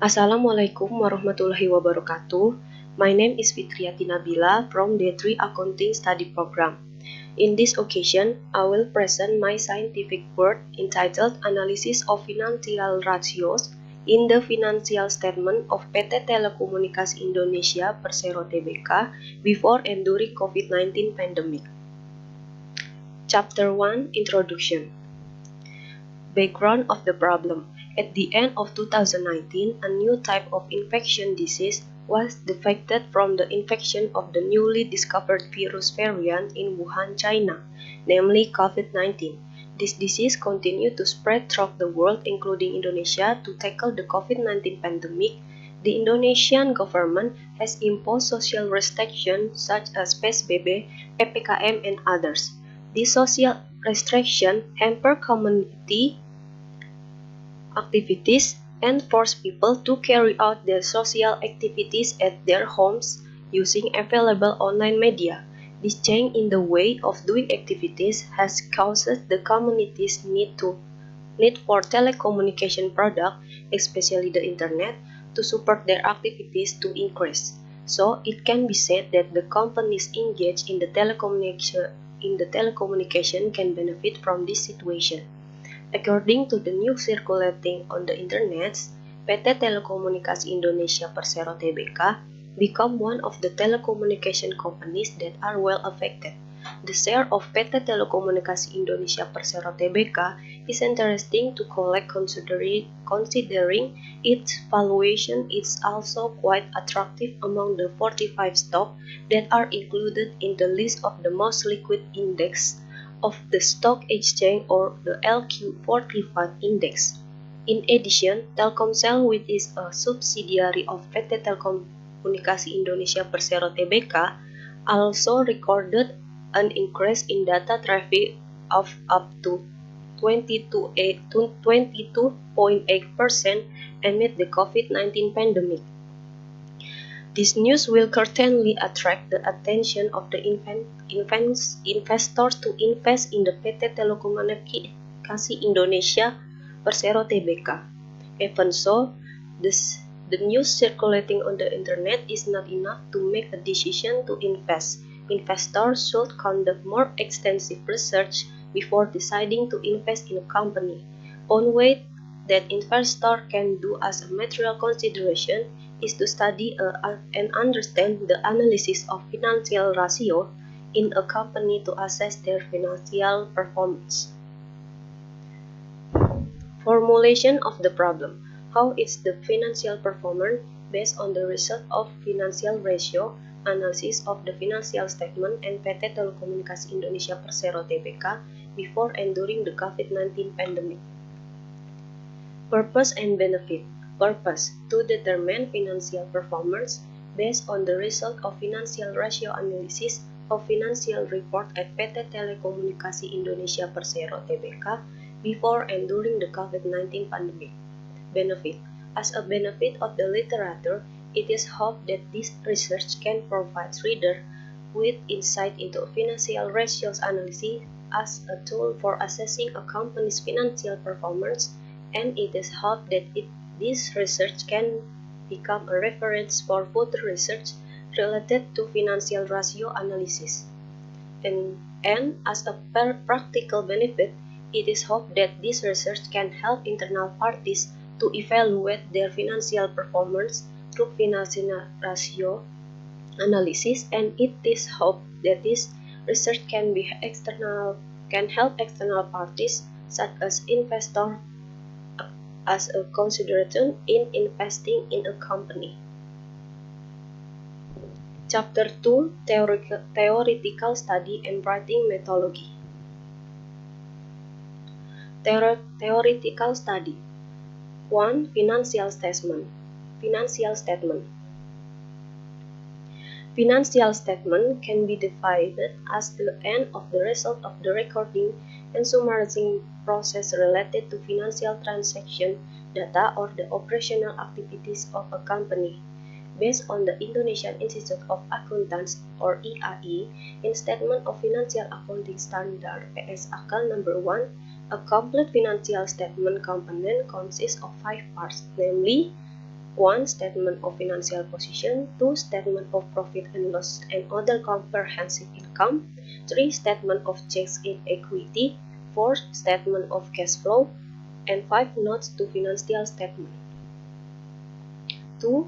Assalamualaikum warahmatullahi wabarakatuh. My name is Fithriyyati Nabilah from the Accounting Study Program. In this occasion, I will present my scientific work entitled Analysis of Financial Ratios in the Financial Statement of PT Telekomunikasi Indonesia Persero Tbk before and during COVID-19 pandemic. Chapter 1 Introduction. Background of the problem. At the end of 2019, a new type of infection disease was detected from the infection of the newly discovered virus variant in Wuhan, China, namely COVID-19. This disease continued to spread throughout the world, including Indonesia. To tackle the COVID-19 pandemic, the Indonesian government has imposed social restrictions such as PSBB, PPKM, and others. These social restrictions hamper community activities and force people to carry out their social activities at their homes using available online media. This change in the way of doing activities has caused the community's need for telecommunication products, especially the internet, to support their activities to increase. So it can be said that the companies engaged in the telecommunication can benefit from this situation. According to the news circulating on the internet, PT Telekomunikasi Indonesia Persero Tbk become one of the telecommunication companies that are well affected. The share of PT Telekomunikasi Indonesia Persero Tbk is interesting to collect considering its valuation is also quite attractive among the 45 stocks that are included in the list of the most liquid index of the stock exchange or the LQ45 index. In addition, Telkomsel, which is a subsidiary of PT Telekomunikasi Indonesia Persero Tbk, also recorded an increase in data traffic of up to 22.8% amid the COVID-19 pandemic. This news will certainly attract the attention of the investors to invest in the PT Telekomunikasi Indonesia Persero Tbk. Even so, the news circulating on the internet is not enough to make a decision to invest. Investors should conduct more extensive research before deciding to invest in a company. One way that investors can do as a material consideration is to study and understand the analysis of financial ratio in a company to assess their financial performance. Formulation of the problem. How is the financial performance based on the result of financial ratio, analysis of the financial statement and PT Telekomunikasi Indonesia Persero Tbk before and during the COVID-19 pandemic. Purpose and benefit. Purpose: to determine financial performance based on the result of financial ratio analysis of financial report at PT Telekomunikasi Indonesia Persero Tbk before and during the COVID-19 pandemic. Benefit: as a benefit of the literature, it is hoped that this research can provide readers with insight into financial ratios analysis as a tool for assessing a company's financial performance, and it is hoped that this research can become a reference for further research related to financial ratio analysis. And as a practical benefit, it is hoped that this research can help internal parties to evaluate their financial performance through financial ratio analysis, and it is hoped that this research can help external parties such as investors as a consideration in investing in a company. Chapter 2 Theoretical Study and Writing Methodology. Theoretical Study. 1. Financial Statement. Financial Statement. Financial statement can be divided as the end of the result of the recording and summarizing process related to financial transaction data or the operational activities of a company. Based on the Indonesian Institute of Akuntansi or IAI, in Statement of Financial Accounting Standard PS Akal number 1, a complete financial statement component consists of 5 parts, namely 1. Statement of financial position. 2. Statement of profit and loss and other comprehensive income. 3. Statement of change in equity. 4. Statement of cash flow. And 5. Notes to financial statement. 2.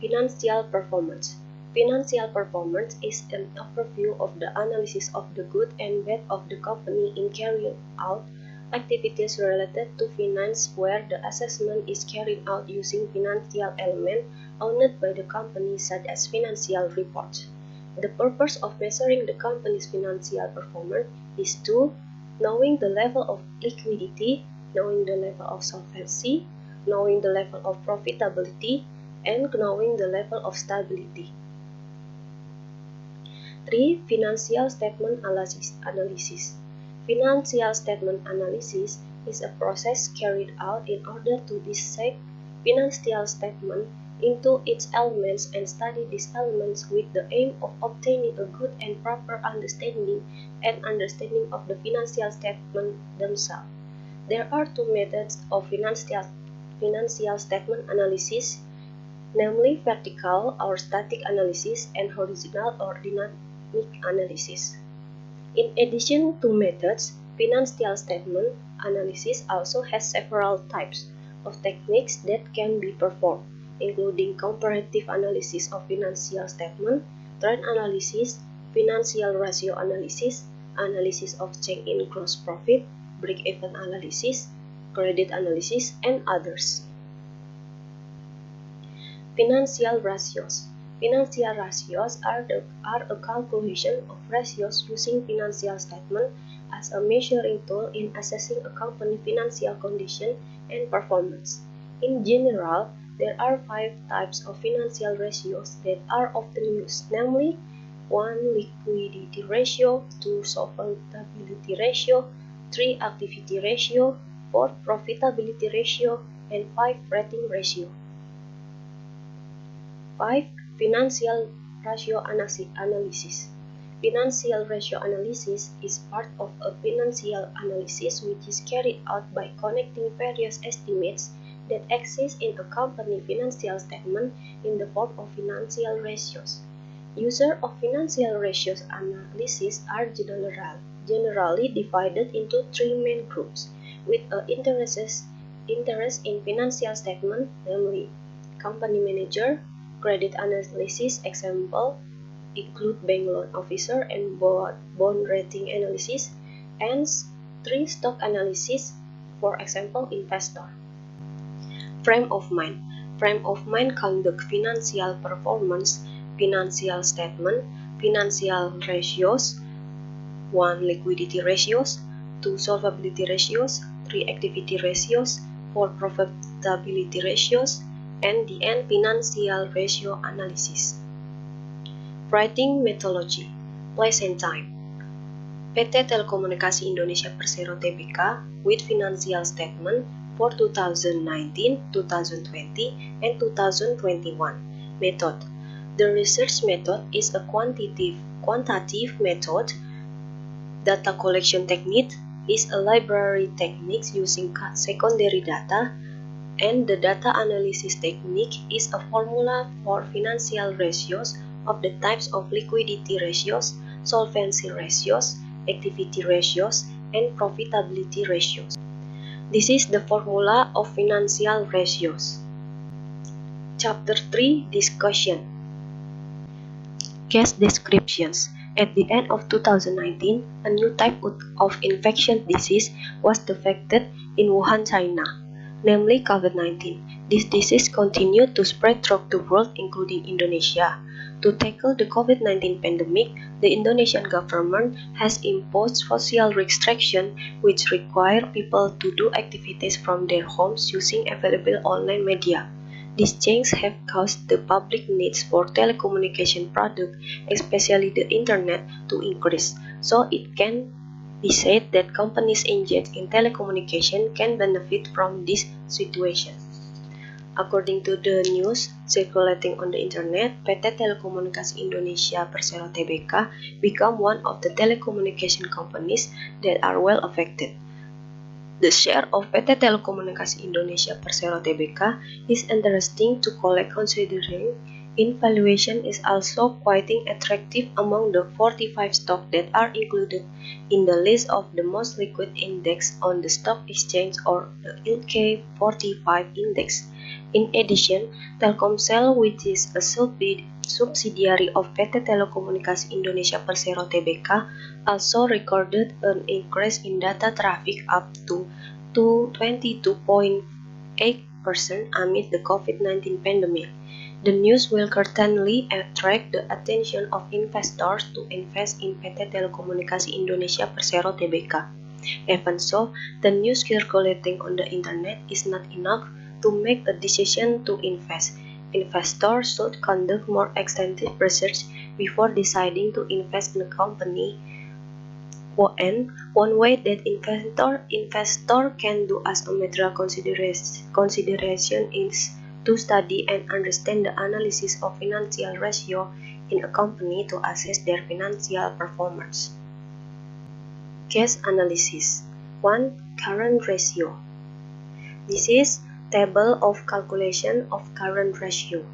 Financial performance. Financial performance is an overview of the analysis of the good and bad of the company in carrying out activities related to finance, where the assessment is carried out using financial elements owned by the company, such as financial reports. The purpose of measuring the company's financial performance is to knowing the level of liquidity, knowing the level of solvency, knowing the level of profitability, and knowing the level of stability. 3. Financial statement analysis. Financial statement analysis is a process carried out in order to dissect financial statement into its elements and study these elements with the aim of obtaining a good and proper understanding of the financial statement themselves. There are two methods of financial statement analysis, namely vertical or static analysis and horizontal or dynamic analysis. In addition to methods, financial statement analysis also has several types of techniques that can be performed, including comparative analysis of financial statement, trend analysis, financial ratio analysis, analysis of change in gross profit, break-even analysis, credit analysis, and others. Financial ratios. Financial ratios are a calculation of ratios using financial statement as a measuring tool in assessing a company's financial condition and performance. In general, there are 5 types of financial ratios that are often used, namely 1. Liquidity ratio, 2. Solvability ratio, 3. Activity ratio, 4. Profitability ratio, and 5. Rating ratio. 5. Financial ratio analysis. Financial ratio analysis is part of a financial analysis which is carried out by connecting various estimates that exist in a company financial statement in the form of financial ratios. Users of financial ratios analysis are generally divided into 3 main groups with interest in financial statement, namely company manager, credit analysis, example include bank loan officer and bond rating analysis, and 3. Stock analysis, for example investor. Frame of mind. Frame of mind conduct financial performance, financial statement, financial ratios, 1. Liquidity ratios, 2. Solvability ratios, 3. Activity ratios, 4. Profitability ratios, and the end financial ratio analysis. Writing methodology, place and time. PT Telekomunikasi Indonesia Persero Tbk with financial statement for 2019, 2020, and 2021. Method. The research method is a quantitative method. Data collection technique is a library technique using secondary data, and the data analysis technique is a formula for financial ratios of the types of liquidity ratios, solvency ratios, activity ratios, and profitability ratios. This is the formula of financial ratios. Chapter 3 Discussion. Case descriptions. At the end of 2019, a new type of infectious disease was detected in Wuhan, China, namely COVID-19. This disease continued to spread throughout the world, including Indonesia. To tackle the COVID-19 pandemic, the Indonesian government has imposed social restrictions which require people to do activities from their homes using available online media. These changes have caused the public needs for telecommunication products, especially the internet, to increase. So it can be said that companies engaged in telecommunication can benefit from this situation. According to the news circulating on the internet, PT Telekomunikasi Indonesia Persero Tbk become one of the telecommunication companies that are well affected. The share of PT Telekomunikasi Indonesia Persero Tbk is interesting to collect considering its valuation is also quite attractive among the 45 stocks that are included in the list of the most liquid index on the stock exchange or the ILK 45 index. In addition, Telkomsel, which is a subsidiary of PT Telekomunikasi Indonesia Persero Tbk, also recorded an increase in data traffic up to 22.8% amid the COVID-19 pandemic. The news will certainly attract the attention of investors to invest in PT Telekomunikasi Indonesia Persero Tbk. Even so, the news circulating on the internet is not enough to make a decision to invest. Investors should conduct more extensive research before deciding to invest in a company. And one way that investor can do as a material consideration is to study and understand the analysis of financial ratio in a company to assess their financial performance. Case analysis. 1. Current ratio. This is table of calculation of current ratio.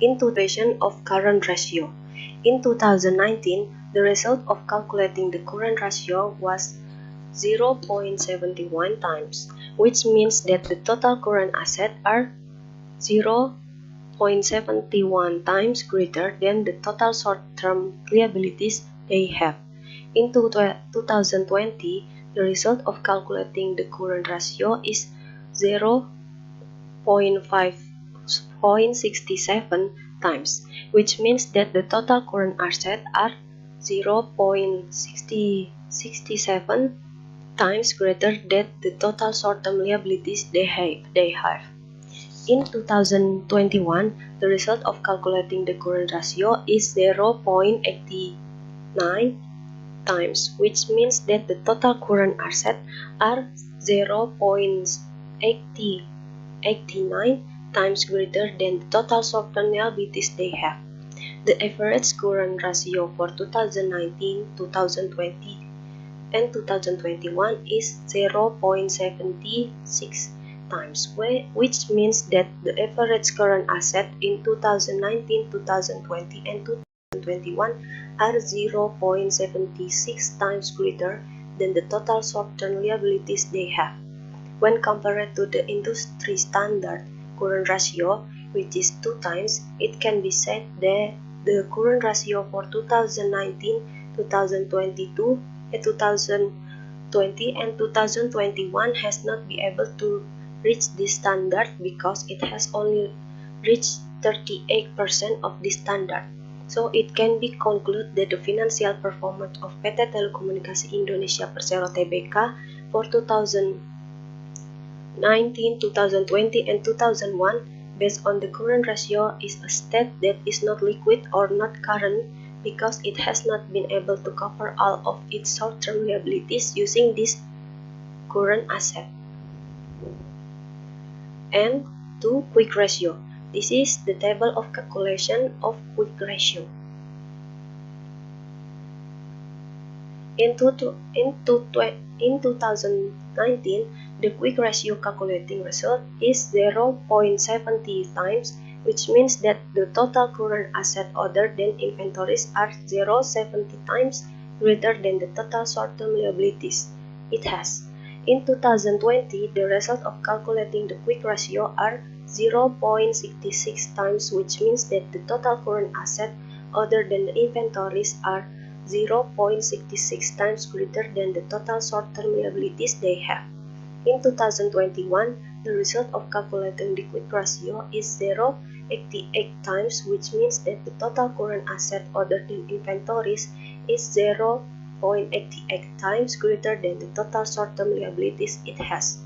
In 2019, the result of calculating the current ratio was 0.71 times, which means that the total current assets are 0.71 times greater than the total short-term liabilities they have. In 2020, the result of calculating the current ratio is 0.67 times, which means that the total current assets are 0.67 times greater than the total short-term liabilities they have. In 2021, the result of calculating the current ratio is 0.89 times, which means that the total current assets are 0.89 times greater than the total short-term liabilities they have. The average current ratio for 2019, 2020, and 2021 is 0.76 times, which means that the average current asset in 2019, 2020, and 2021 are 0.76 times greater than the total short-term liabilities they have. When compared to the industry standard current ratio, which is 2 times, it can be said that the current ratio for 2019, 2020, and 2021 has not been able to reach this standard because it has only reached 38% of this standard. So it can be concluded that the financial performance of PT Telekomunikasi Indonesia Persero Tbk for 2019, 2020, and 2001 based on the current ratio is a state that is not liquid or not current because it has not been able to cover all of its short-term liabilities using this current asset. And 2. Quick ratio. This is the table of calculation of quick ratio. In 2019, the quick ratio calculating result is 0.70 times, which means that the total current asset other than inventories are 0.70 times greater than the total short-term liabilities it has. In 2020, the result of calculating the quick ratio are 0.66 times, which means that the total current asset other than the inventories are 0.66 times greater than the total short-term liabilities they have. In 2021, the result of calculating the quick ratio is 0.88 times, which means that the total current asset other than inventories is 0.88 times greater than the total short-term liabilities it has.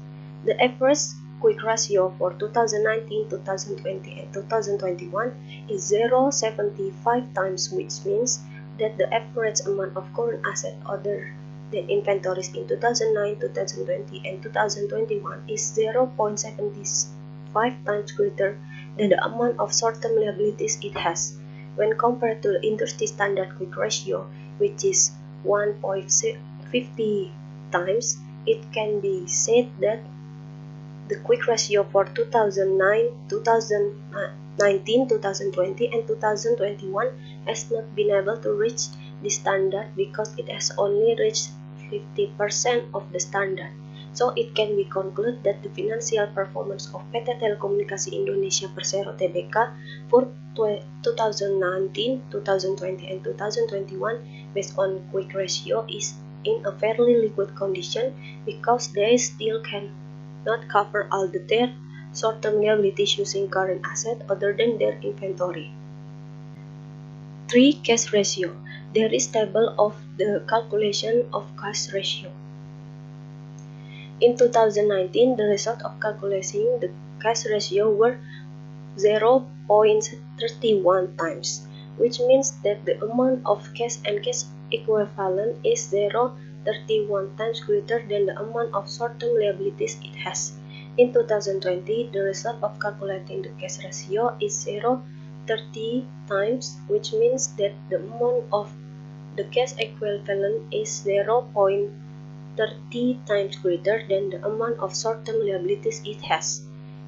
The average quick ratio for 2019, 2020, and 2021 is 0.75 times, which means that the average amount of current asset other than inventories in 2009, 2020, and 2021 is 0.75 times greater than the amount of short-term liabilities it has. When compared to the industry standard quick ratio, which is 1.50 times, it can be said that the quick ratio for 2019, 2020, and 2021 has not been able to reach the standard because it has only reached 50% of the standard. So it can be concluded that the financial performance of PT Telekomunikasi Indonesia Persero Tbk for 2019, 2020, and 2021 based on quick ratio is in a fairly liquid condition because they still cannot cover all their short-term liabilities using current asset other than their inventory. 3. Cash ratio. There is table of the calculation of cash ratio. In 2019, the result of calculating the cash ratio were 0.31 times, which means that the amount of cash and cash equivalent is 0.31 times greater than the amount of short-term liabilities it has. In 2020, the result of calculating the cash ratio is 0.30 times, which means that the amount of the cash equivalent is 0.30 times greater than the amount of short-term liabilities it has.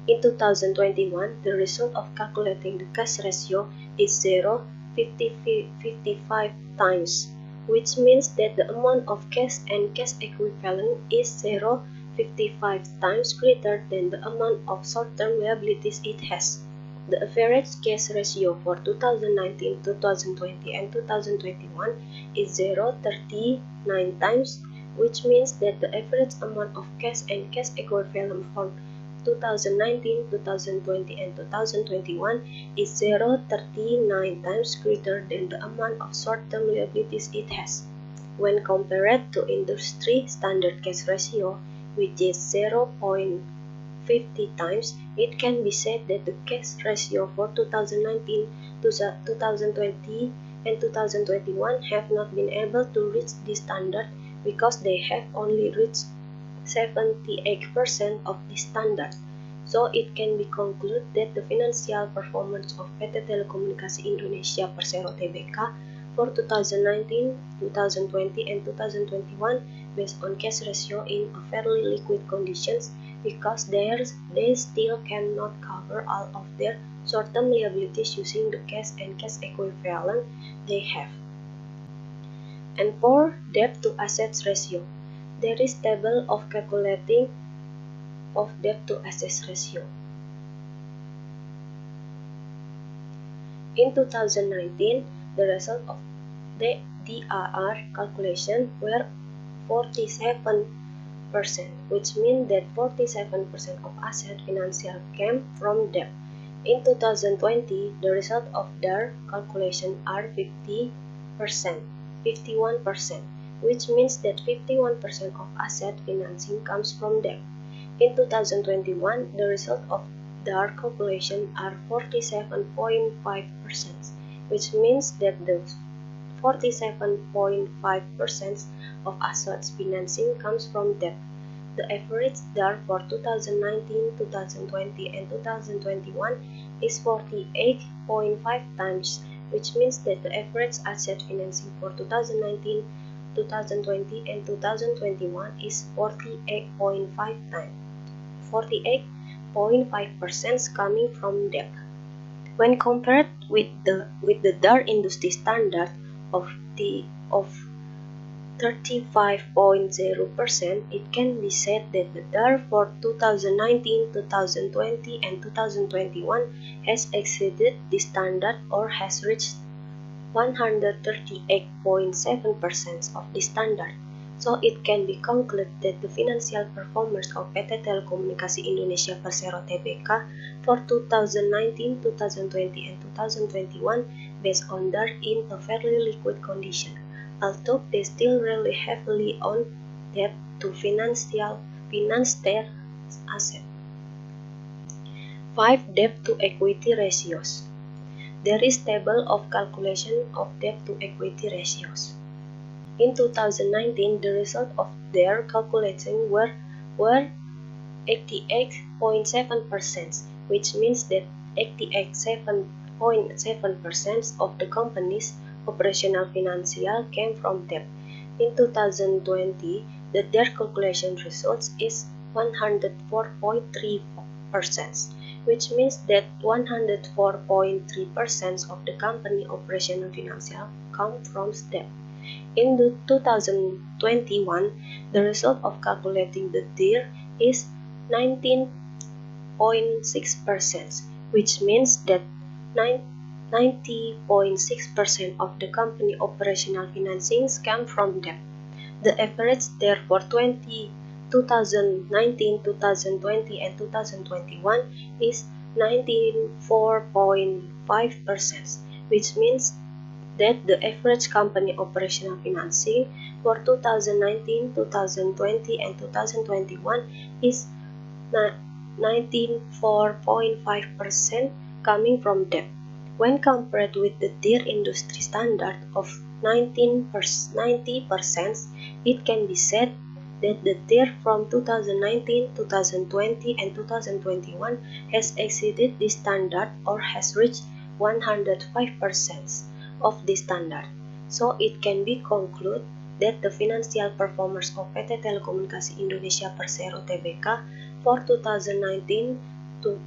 In 2021, the result of calculating the cash ratio is 0.55 times, which means that the amount of cash and cash equivalent is 0.55 times greater than the amount of short-term liabilities it has. The average cash ratio for 2019, 2020, and 2021 is 0.39 times, which means that the average amount of cash and cash equivalent for 2019, 2020, and 2021 is 0.39 times greater than the amount of short-term liabilities it has. When compared to industry standard cash ratio, which is 0.50 times, it can be said that the cash ratio for 2019, 2020, and 2021 have not been able to reach this standard because they have only reached 78% of the standard. So it can be concluded that the financial performance of PT Telekomunikasi Indonesia Persero Tbk for 2019, 2020, and 2021 based on cash ratio in a fairly liquid conditions because they still cannot cover all of their short-term liabilities using the cash and cash equivalent they have. And 4. Debt to assets ratio. There is table of calculating of debt to assets ratio. In 2019, the result of the DAR calculation were 47%, which means that 47% of asset financial came from debt. In 2020, the result of DAR calculation are 51%, which means that 51% of asset financing comes from debt. In 2021, the result of DAR calculation are 47.5%, which means that the 47.5% of assets financing comes from debt. The average DAR for 2019, 2020, and 2021 is 48.5 times, which means that the average asset financing for 2019, 2020, and 2021 is 48.5 times. 48.5% coming from debt. When compared with the DAR industry standard of 35.0%, it can be said that the DAR for 2019, 2020, and 2021 has exceeded the standard or has reached 138.7% of the standard. So it can be concluded that the financial performance of PT Telekomunikasi Indonesia Persero Tbk for 2019, 2020, and 2021 based on DAR in a fairly liquid condition, although they still rely heavily on debt to finance their asset. 5. Debt to equity ratios. There is table of calculation of debt to equity ratios. In 2019, the result of their calculation were 88.7%, which means that 88.7% of the company's operational financial came from debt. In 2020, that their calculation results is 104.3%, which means that 104.3% of the company operational financial come from debt. In 2021, the result of calculating the DIR is 19.6%, which means that 90.6% of the company operational financings come from debt. The average DIR for 2019, 2020, and 2021 is 94.5%, which means that the average company operational financing for 2019, 2020, and 2021 is 94.5% coming from debt. When compared with the DIR industry standard of 90%, it can be said that the DIR from 2019, 2020, and 2021 has exceeded this standard or has reached 105% of this standard. So it can be concluded that the financial performance of PT Telekomunikasi Indonesia Persero Tbk for 2019 to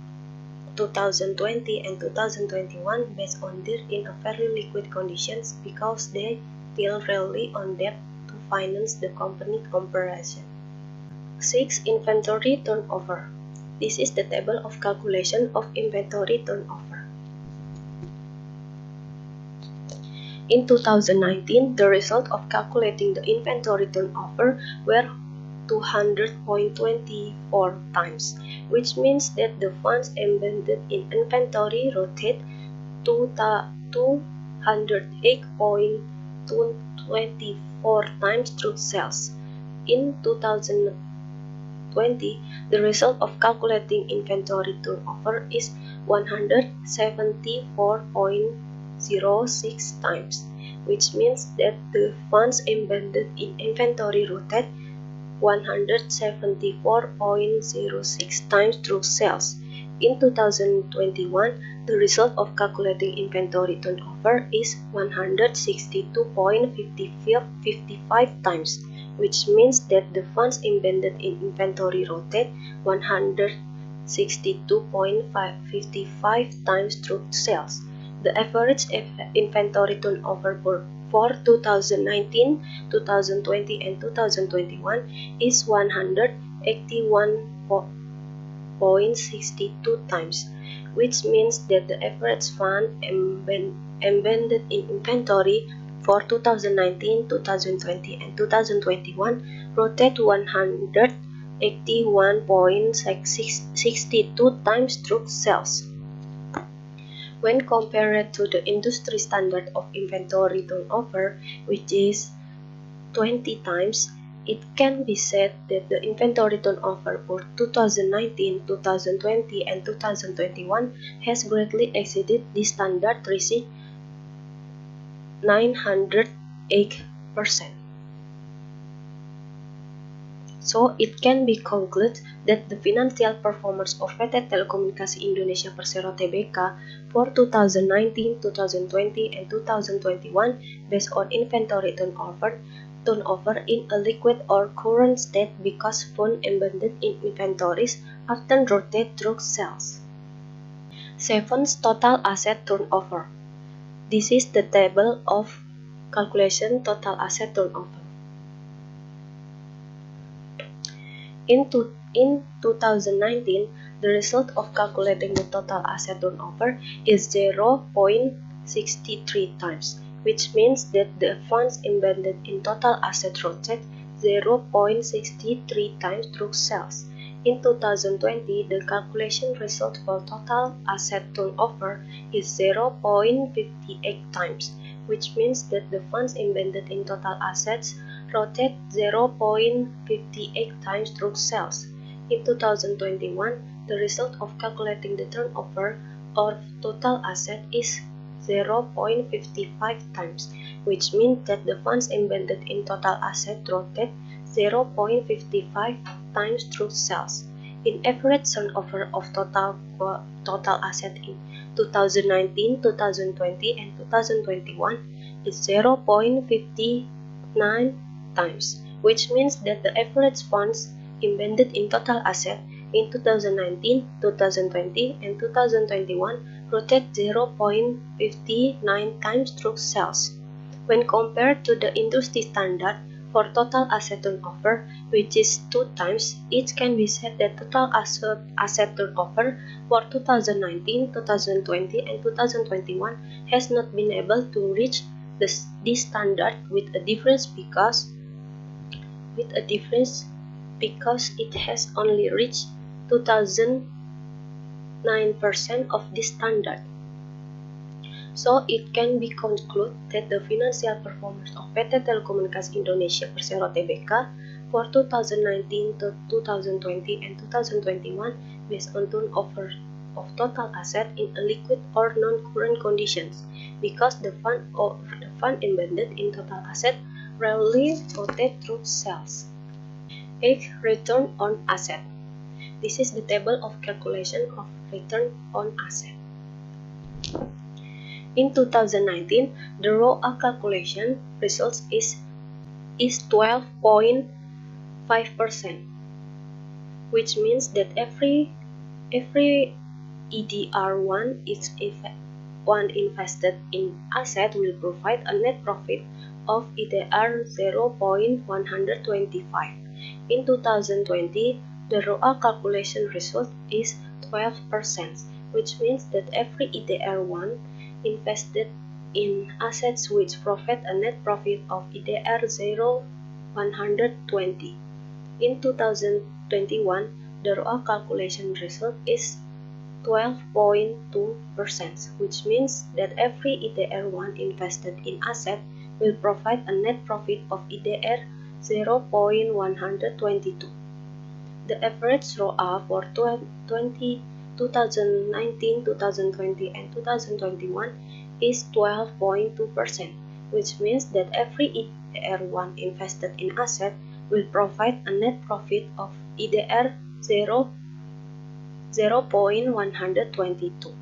2020 and 2021 based on DIR in a very liquid conditions because they still rely on debt to finance the company operation. 6. Inventory turnover. This is the table of calculation of inventory turnover. In 2019, the result of calculating the inventory turnover were 200.24 times, which means that the funds embedded in inventory rotate 208.24 times through sales. In 2020, the result of calculating inventory turnover is 174.06 times, which means that the funds embedded in inventory rotate 174.06 times through sales. In 2021, the result of calculating inventory turnover is 162.55 times, which means that the funds embedded in inventory rotate 162.55 times through sales. The average inventory turnover for 2019, 2020, and 2021 is 181.62 times, which means that the average fund embedded in inventory for 2019, 2020, and 2021 rotate 181.62 times through sales. When compared to the industry standard of inventory turnover, which is 20 times, it can be said that the inventory turnover for 2019, 2020, and 2021 has greatly exceeded this standard, reaching 908%. So it can be concluded that the financial performance of PT Telekomunikasi Indonesia Persero Tbk for 2019, 2020, and 2021 based on inventory turnover in a liquid or current state because funds embedded in inventories often rotate through sales. 7. Total asset turnover. This is the table of calculation total asset turnover. In 2019, the result of calculating the total asset turnover is 0.63 times, which means that the funds embedded in total asset rotate 0.63 times through sales. In 2020, the calculation result for total asset turnover is 0.58 times, which means that the funds embedded in total assets rotate 0.58 times through sales. In 2021, the result of calculating the turnover of total asset is 0.55 times, which means that the funds embedded in total asset rotate 0.55 times through sales. In average turnover of total asset in 2019, 2020, and 2021 is 0.59 times, which means that the average funds embedded in total asset in 2019, 2020, and 2021 rotate 0.59 times through sales. When compared to the industry standard for total asset turnover, which is 2 times, it can be said that total asset turnover for 2019, 2020, and 2021 has not been able to reach this standard with a difference because it has only reached 2009% of this standard. So it can be concluded that the financial performance of PT Telekomunikasi Indonesia Persero Tbk for 2019 to 2020 and 2021 based on turnover of total asset in a liquid or non-current conditions, because the fund embedded in total asset rarely rotate through sales. 8. Return on asset. This is the table of calculation of return on asset. In 2019, the ROA calculation results is 12.5%, which means that every EDR1 invested in asset will provide a net profit of EDR 0.125. In 2020, the ROA calculation result is 12%, which means that every EDR1 invested in assets which provide a net profit of EDR 0.120. In 2021, the ROA calculation result is 12.2%, which means that every EDR1 invested in asset will provide a net profit of EDR 0.122. The average ROA for 2019, 2020, and 2021 is 12.2%, which means that every EDR1 invested in asset will provide a net profit of EDR 0.122.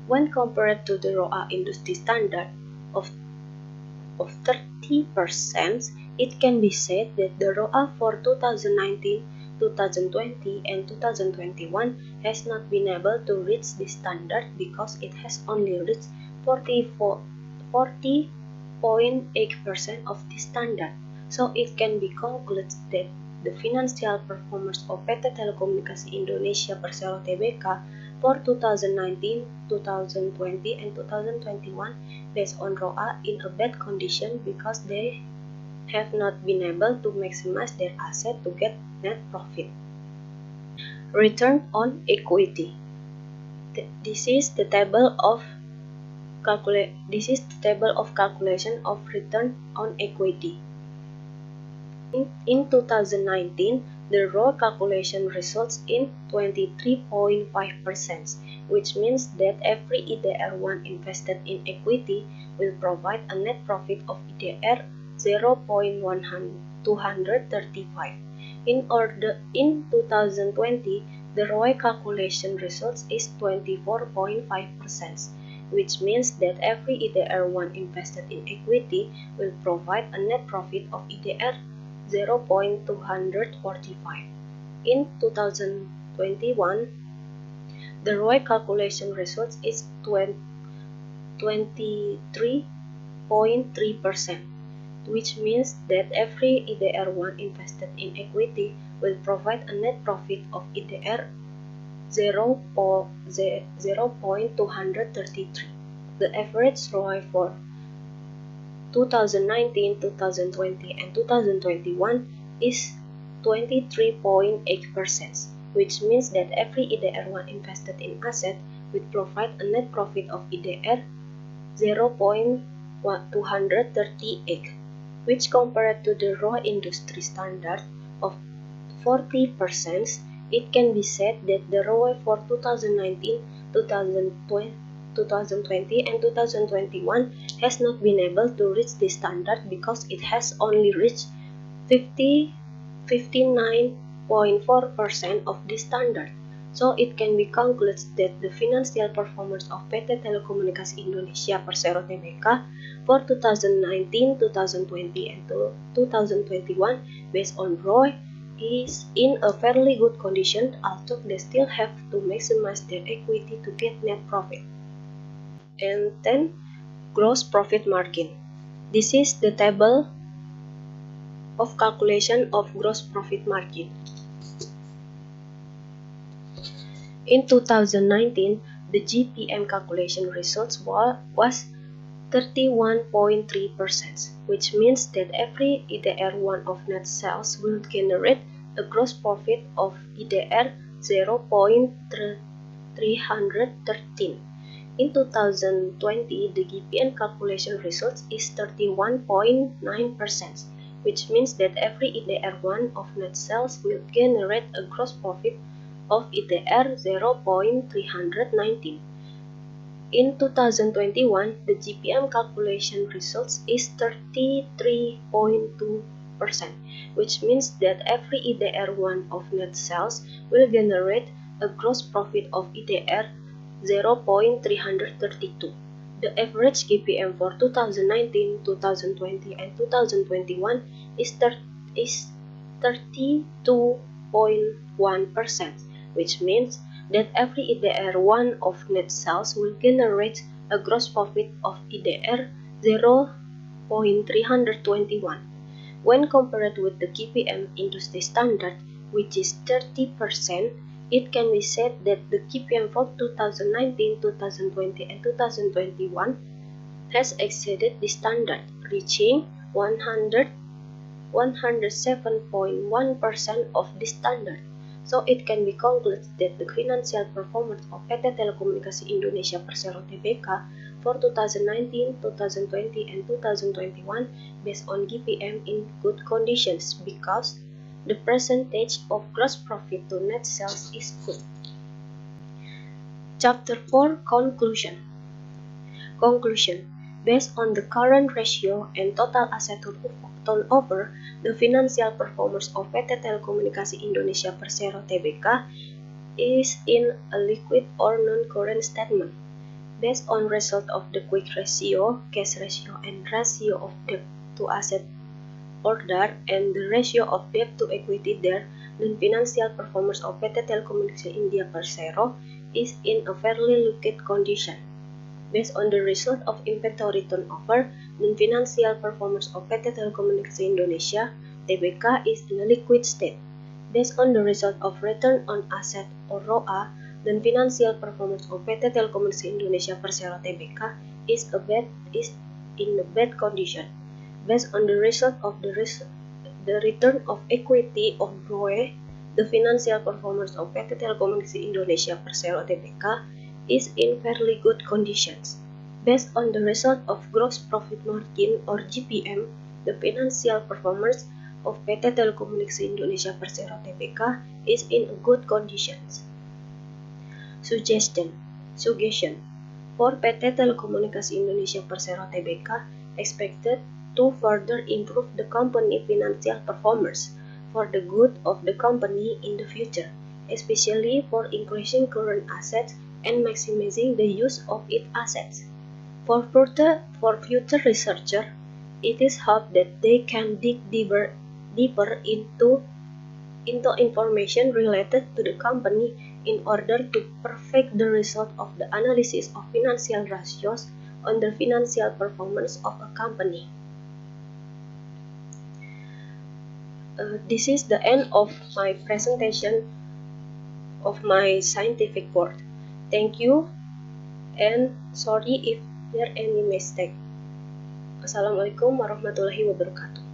When compared to the ROA industry standard of 30%, it can be said that the ROA for 2019, 2020, and 2021 has not been able to reach this standard because it has only reached 40.8% of this standard. So it can be concluded that the financial performance of PT Telekomunikasi Indonesia Persero Tbk for 2019, 2020, and 2021 based on ROA in a bad condition because they have not been able to maximize their asset to get net profit. Return on equity. This is the table of calculation of return on equity. In 2019, the ROA calculation results in 23.5%, which means that every EDR1 invested in equity will provide a net profit of EDR 0.235. In 2020, the ROA calculation results is 24.5%, which means that every EDR1 invested in equity will provide a net profit of EDR 0.245. In 2021, the ROA calculation results is 23.3%, which means that every EDR1 invested in equity will provide a net profit of EDR 0.233. The average ROA for 2019, 2020, and 2021 is 23.8%, which means that every EDR1 invested in asset will provide a net profit of EDR 0.238, which compared to the ROA industry standard of 40%, it can be said that the ROA for 2019, 2020, and 2021 has not been able to reach this standard because it has only reached 59.4% of this standard. So it can be concluded that the financial performance of PT Telekomunikasi Indonesia Persero Tbk for 2019, 2020, and 2021 based on ROI is in a fairly good condition, although they still have to maximize their equity to get net profit. And 10. Gross profit margin. This is the table of calculation of gross profit margin. In 2019, the GPM calculation results was 31.3%, which means that every IDR1 of net sales will generate a gross profit of IDR 0.313. In 2020, the GPM calculation results is 31.9%, which means that every IDR1 of net sales will generate a gross profit of IDR 0.319. In 2021, the GPM calculation results is 33.2%, which means that every IDR1 of net sales will generate a gross profit of IDR 0.332. The average GPM for 2019, 2020, and 2021 is 32.1%, which means that every IDR1 of net sales will generate a gross profit of IDR 0.321. When compared with the GPM industry standard, which is 30%, it can be said that the GPM for 2019, 2020, and 2021 has exceeded the standard, reaching 107.1% of the standard. So it can be concluded that the financial performance of PT Telekomunikasi Indonesia Persero Tbk for 2019, 2020, and 2021 based on GPM in good conditions because the percentage of gross profit to net sales is good. Chapter 4 Conclusion. Based on the current ratio and total asset turnover, the financial performance of PT Telekomunikasi Indonesia Persero Tbk is in a liquid or non-current statement. Based on result of the quick ratio, cash ratio, and ratio of debt to asset order and the ratio of debt to equity there, the financial performance of PT Telekomunikasi India Persero is in a fairly liquid condition. Based on the result of inventory turnover, the financial performance of PT Telekomunikasi Indonesia Tbk is in a liquid state. Based on the result of return on asset or ROA, the financial performance of PT Telekomunikasi Indonesia Persero Tbk is in a bad condition. Based on the result of the return of equity of ROE, the financial performance of PT Telekomunikasi Indonesia Persero Tbk is in fairly good conditions. Based on the result of gross profit margin or GPM, the financial performance of PT Telekomunikasi Indonesia Persero Tbk is in good conditions. Suggestion for PT Telekomunikasi Indonesia Persero Tbk expected to further improve the company financial performance for the good of the company in the future, especially for increasing current assets and maximizing the use of its assets. For future researchers, it is hoped that they can dig deeper into information related to the company in order to perfect the result of the analysis of financial ratios on the financial performance of a company. This is the end of my presentation of my scientific work. Thank you and sorry if there any mistake. Assalamualaikum warahmatullahi wabarakatuh.